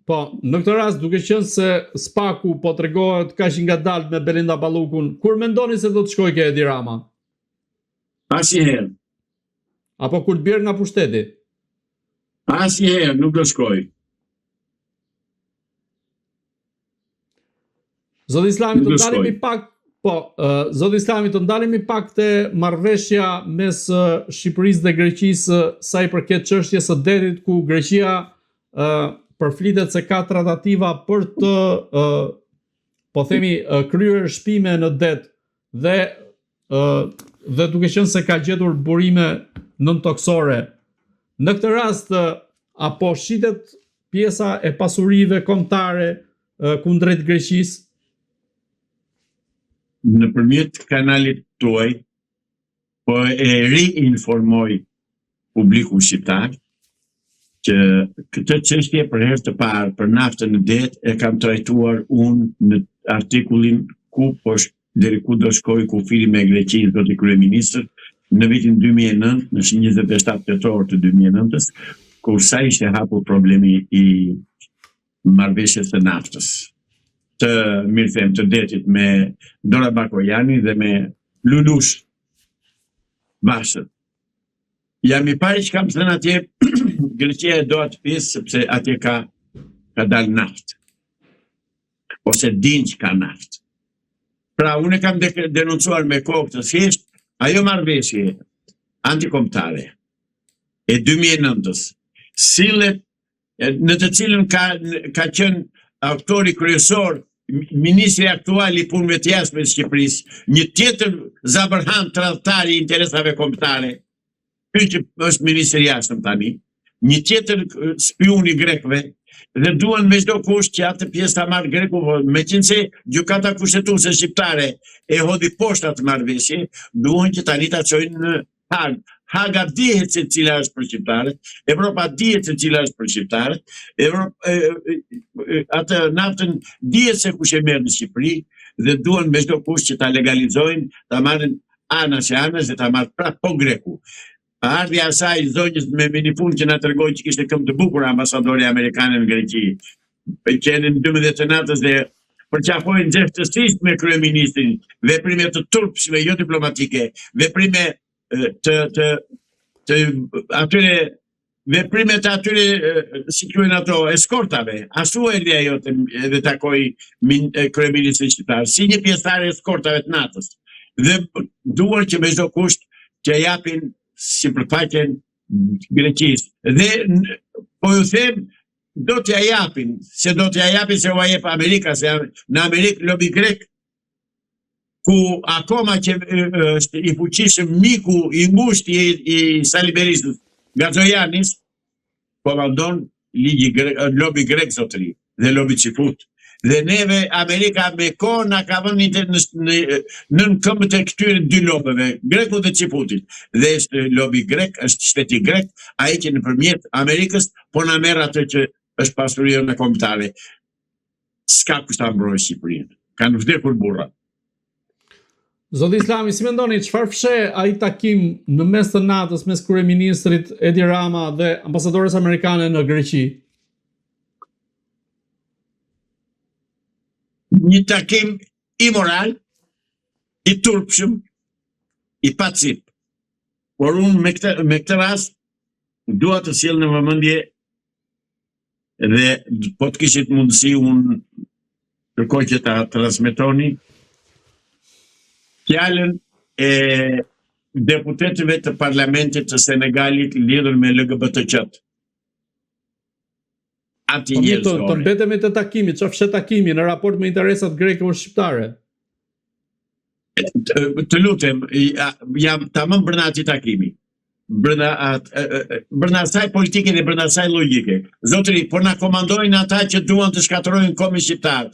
Po, në këtë rast, duke qenë se Spaku po tregohet kaq i ngadalt me Belinda Ballukun, kur mendoni se do të shkojë ke Edi Rama? Asnjëherë. Apo kur të bjerë nga pushteti? Asnjëherë nuk do shkoj. Zoti Islami, të ndalemi pak, Zoti Islami, të ndalemi pak te marrëveshja mes Shqipërisë dhe Greqisë sa i përket çështjes së detit, ku Greqia përflitet se ka tratativa për të po themi kryer shpime në det dhe duke qenë se ka gjetur burime nëntoksore. Në këtë rast apo shitet pjesa e pasurive kombëtare kundrejt Greqisë? Nëpërmjet kanalit tuaj po e riinformoj publikun shqiptar që këtë çështje për herë të parë për naftën në det e kam trajtuar unë në artikullin deri ku do shkoj kufiri me Greqinë zoti kryeministër në vitin 2009, në 27 tetor të 2009-s, kur sa ishte hapur problemi i marrëveshjes së naftës, të mirëthem të detit me Dora Bakojani dhe me Lulush Bashët. Jam i pari që kam thënë atje, Greqia e do atë pjesë sepse atje ka dalë naftë. Ose din që ka naftë. Pra, unë kam denoncuar me kohë të thjesht, ajo marrëveshje antikombëtare e 2009-s, sillet në të cilën ka qenë aktori kryesor ministri aktual i punëve të jashtme të Shqipërisë, një tjetër zabërhan tradhtar i interesave kombëtare, ky që është ministri i jashtëm tani, një tjetër spiun i grekëve, dhe duan me çdo kusht që atë pjesë ta marrë greku, meqense gjykata kushtetuese shqiptare e hodhi poshtë atë marrëveshje, duan që tani ta çojnë në Hag. Haga dihet se cila është për shqiptarët, Evropa dihet se cila është për shqiptarët, atë naftën dihet se kush e merr në Shqipëri dhe duan me çdo kusht që ta legalizojnë, ta marrin anash e anash dhe ta marrë prapë po greku. Ardhja asaj zonjës me minifun që na tregoi që kishte këmbë të bukur ambasadori amerikanë në Greqi, që në 12 natës dhe përqafojnë nxehtësisht me kryeministrin, veprime të turpshme jo diplomatike, veprime atyre veprimet e atyre si quhen ato eskortave. Ashtu erdhi ajo dhe takoi kryeministrin shqiptar si një pjesëtare e eskortave të natës. Dhe duan që me çdo kusht që japin sipërfaqen Greqisë. Dhe po ju them, do t'ja japin, se u jep Amerika, se në Amerikë lobi grek, ku akoma që është i fuqishëm miku i ngushtë i Sali Berisës, Gaxojanis, komandon lobi grek zotëri dhe lobi Çifut. Dhe neve Amerika me kohë na ka vënë nën këmbët e këtyre dy lobëve, Grekut dhe Çifutit. Dhe është lobi grek, është shteti grek, ai që nëpërmjet Amerikës po na merr atë që është pasuria e kombëtare. S'ka kush ta mbrojë Shqipërinë. Kanë vdekur burrat. Zoti Islami, si mendoni, çfarë fshe ai takim në mes të natës mes kryeministrit Edi Rama dhe ambasadores amerikane në Greqi? Një takim imoral, i turpshëm, i pacip. Por unë me këtë rast dua të sjell në vëmendje dhe po të kishit mundësi unë kërkoj që ta transmetoni fjalën e deputetëve të parlamentit të Senegalit lidhur me LGBT-qt. Të mbetemi të takimi, çfarë fshet takimi në raport me interesat greke o shqiptare? Të lutem, jam tamam brenda atij takimi. Brenda asaj politike dhe brenda asaj logjike. Zotëri, po na komandojnë ata që duan të shkatërrojnë komin shqiptar.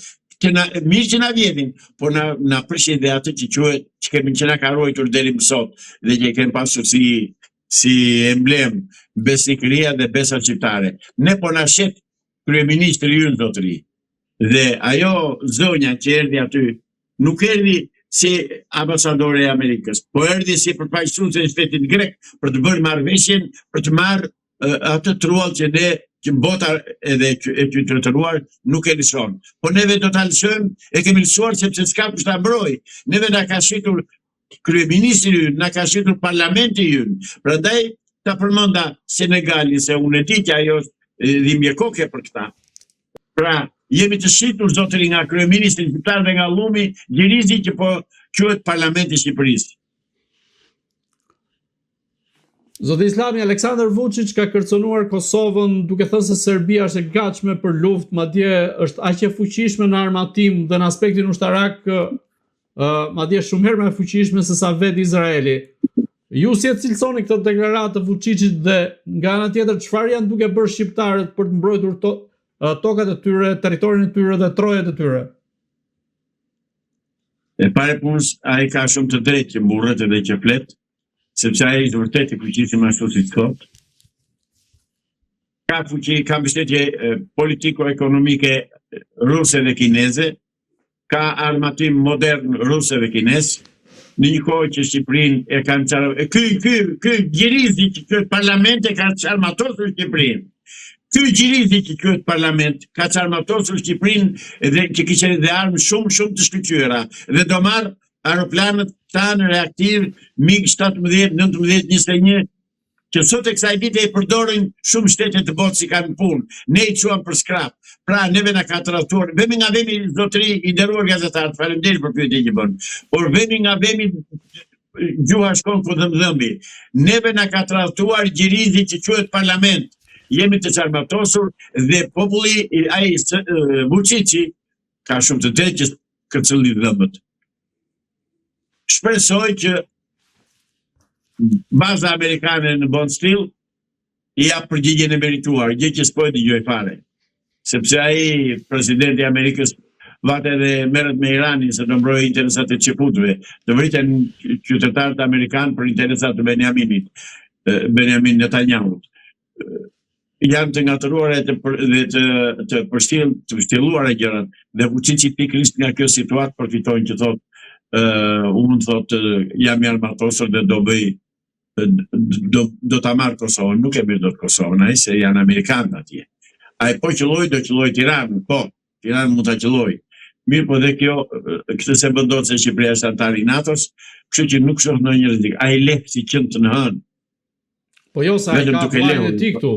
Mirë që na vjedhin, por na prishin dhe atë që quhet, që na ka ruajtur deri më sot dhe që kemi pasur si emblem besnikëria dhe besa shqiptare. Ne po na shet kryeministri ynë zotëri. Dhe ajo zonja që erdhi aty nuk erdhi si ambasadore e Amerikës, po erdhi si përfaqësuese e shtetit grek për të bërë marrëveshjen, për të marrë atë truall që ne që bota edhe e qytetëruar nuk e lëshon. Po neve do ta lëshojmë, e kemi lëshuar sepse s'ka kush ta mbrojë. Neve na ka shitur kryeministri ynë, na ka shitur parlamenti ynë. Prandaj ta përmenda Senegali se unë e di që ajo dhimbje koke për këta. Pra, jemi të shitur zotëri nga kryeministri shqiptar dhe nga Llumi Gjirizi që po quhet Parlamenti i Shqipërisë. Zoti Islami, Aleksandar Vučić ka kërcënuar Kosovën duke thënë se Serbia është e gatshme për luftë, madje është aq e fuqishme në armatim dhe në aspektin ushtarak, madje shumë herë më e fuqishme se sa vetë Izraeli. Ju si e cilësoni këtë deklaratë të Vučićit dhe nga ana tjetër çfarë janë duke bërë shqiptarët për të mbrojtur tokat e tyre, territorin e tyre dhe trojet e tyre? E pare punës, ai ka shumë të drejtë që mburret edhe që flet, sepse ai është vërtet i fuqishëm ashtu si thot. Ka fuqi, ka mbështetje politiko-ekonomike ruse dhe kineze, ka armatim modern ruse dhe kines, në një kohë që Shqipërinë e kanë çarë. Ky Gjirizi që quhet parlament e ka çarmatosur Shqipërinë. Ky Gjirizi që quhet parlament ka çarmatosur Shqipërinë dhe që kishte dhe armë shumë të shkëlqyera dhe do marr aeroplanët tanë reaktiv MiG-17, 19, 21 që sot e kësaj dite e përdorin shumë shtete të botës si kanë punë. Ne i quam për skrap. Pra neve na ka tradhtuar. Vemi nga vemi zotëri i nderuar gazetarë, faleminderit për pyetjen që bën. Por vemi nga vemi gjuha shkon ku dhëmbi. Neve na ka tradhtuar Gjirizi që quhet parlament. Jemi të çarmatosur dhe populli ai Vučići ka shumë të drejtë që kërcëlli dhëmbët. Shpresoj që baza amerikane në Bond Steel i jap përgjigjen e merituar, gjë që s'po e dëgjoj fare. Sepse ai presidenti i Amerikës vatë edhe merret me Iranin se do mbrojë interesat e çeputëve. Do vriten qytetarët amerikanë për interesat e Benjamin Netanyahut. Janë të ngatëruar dhe të përshtilluara gjërat dhe Vučići pikërisht nga kjo situatë përfitojnë që thotë unë thotë jam i armatosur dhe do ta marr Kosovën, nuk e mirë do të Kosovën, ai se janë amerikanë atje. Ai po qelloj do qelloj Tiranën, po, Tiranë mund ta qelloj. Mirë, po dhe këtë se bën dot se Shqipëria është antar i NATO-s, kështu që nuk shoh ndonjë rrezik. Ai leh si qend të në hënë. Po jo, sa ai ka vllajën e tij këtu.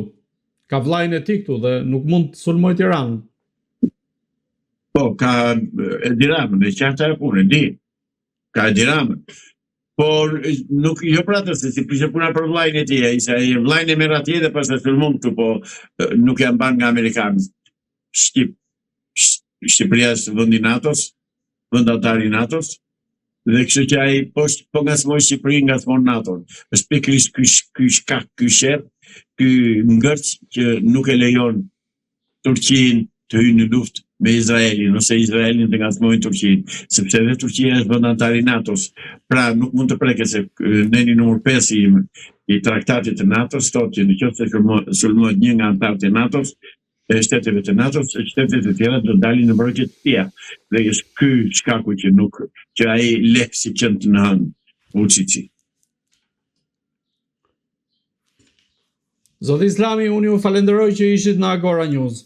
Ka vllajën e tij këtu dhe nuk mund të sulmoj Tiranën. Po, ka Tiranën, dhe qartë e punë, di. Ka Tiranën. Por nuk jo pra të se si prishë puna për vllajën e tij, ai se ai vllajën e merr atje dhe pastaj sulmon këtu, po nuk janë ban nga amerikanët. Shqipëria është vend i NATO-s, vend antar i NATO-s, dhe kështu që ai po ngasmoj Shqipërinë, ngasmon NATO-n. Është pikërisht ky shkak, ky sherr, ky ngërç që nuk e lejon Turqinë të hyjë në luftë me Izraelin, ose Izraelin të ngasmojnë Turqinë, sepse edhe Turqia është vend antar i NATO-s. Pra nuk mund të preket se neni numër 5 i traktatit të NATO-s thotë që nëse sulmohet një nga antarët e NATO-s, shteteve të NATO-s, shtetet e tjera do dalin në mbrojtje të tij. Dhe është ky shkaku që ai leh si qend në hënë Vučići. Zoti Islami, unë ju falenderoj që ishit në Agora News.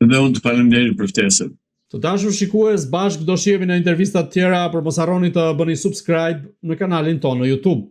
Dhe unë të falenderoj për ftesën. Të dashur shikues, bashkë do shihemi në intervista të tjera, por mos harroni të bëni subscribe në kanalin tonë në YouTube.